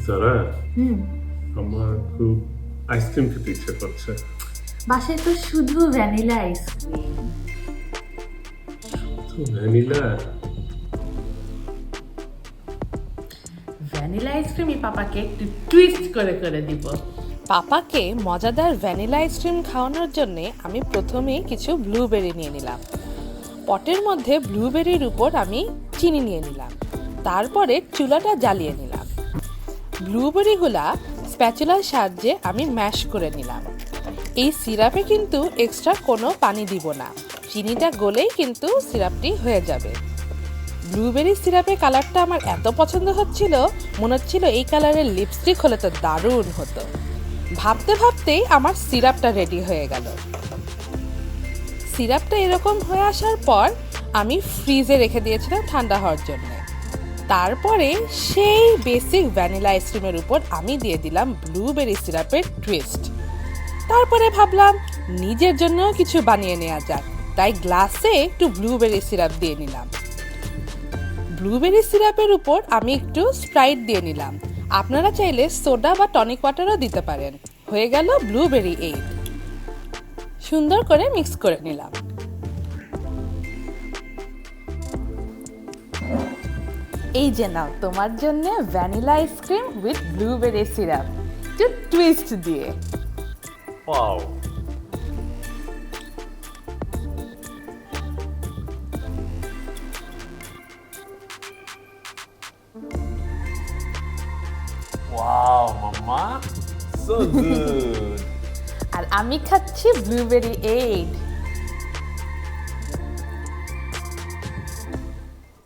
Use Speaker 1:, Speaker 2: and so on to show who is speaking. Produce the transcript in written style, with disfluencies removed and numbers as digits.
Speaker 1: যারা আমার খুব আইসক্রিম খেতে ইচ্ছে করছে।
Speaker 2: বাসায় তো শুধু ভ্যানিলা আইসক্রিম।
Speaker 1: ভ্যানিলা?
Speaker 2: ভ্যানিলা আইসক্রিমই পাপাকে একটু টুইস্ট করে করে দিব।
Speaker 3: পাপাকে মজাদার ভ্যানিলা আইসক্রিম খাওয়ানোর জন্যে আমি প্রথমেই কিছু ব্লুবেরি নিয়ে নিলাম। পটের মধ্যে ব্লুবেরির উপর আমি চিনি নিয়ে নিলাম। তারপরে চুলাটা জ্বালিয়ে নিলাম। ব্লুবেরিগুলা স্প্যাচুলার সাহায্যে আমি ম্যাশ করে নিলাম। এই সিরাপে কিন্তু এক্সট্রা কোনো পানি দিব না, চিনিটা গলেই কিন্তু সিরাপটি হয়ে যাবে। ব্লুবেরি সিরাপের কালারটা আমার এত পছন্দ হচ্ছিল, মনে হচ্ছিল এই কালারের লিপস্টিক হলে তো দারুণ হতো। ভাবতে ভাবতেই আমার সিরাপটা রেডি হয়ে গেল। সিরাপটা এরকম হয়ে আসার পর আমি ফ্রিজে রেখে দিয়েছিলাম ঠান্ডা হওয়ার জন্য। তারপরে সেই বেসিক ভ্যানিলা আইসক্রিমের উপর আমি দিয়ে দিলাম ব্লুবেরি সিরাপের টুইস্ট। তারপরে ভাবলাম নিজের জন্যও কিছু বানিয়ে নেওয়া যাক, তাই গ্লাসে একটু ব্লুবেরি সিরাপ দিয়ে নিলাম। ব্লুবেরি সিরাপের উপর আমি একটু স্প্রাইট দিয়ে নিলাম। আপনারা চাইলে সোডা বা টনিক ওয়াটারও দিতে পারেন। হয়ে গেল ব্লুবেরি এইড। সুন্দর করে মিক্স করে নিলাম।
Speaker 2: এই যে নাও তোমার জন্য vanilla ice cream with blueberry syrup, একটু টুইস্ট দিয়ে।
Speaker 1: Wow! Wow, Mama! So good!
Speaker 2: আর আমি খাচ্ছি ব্লুবেরি এইড।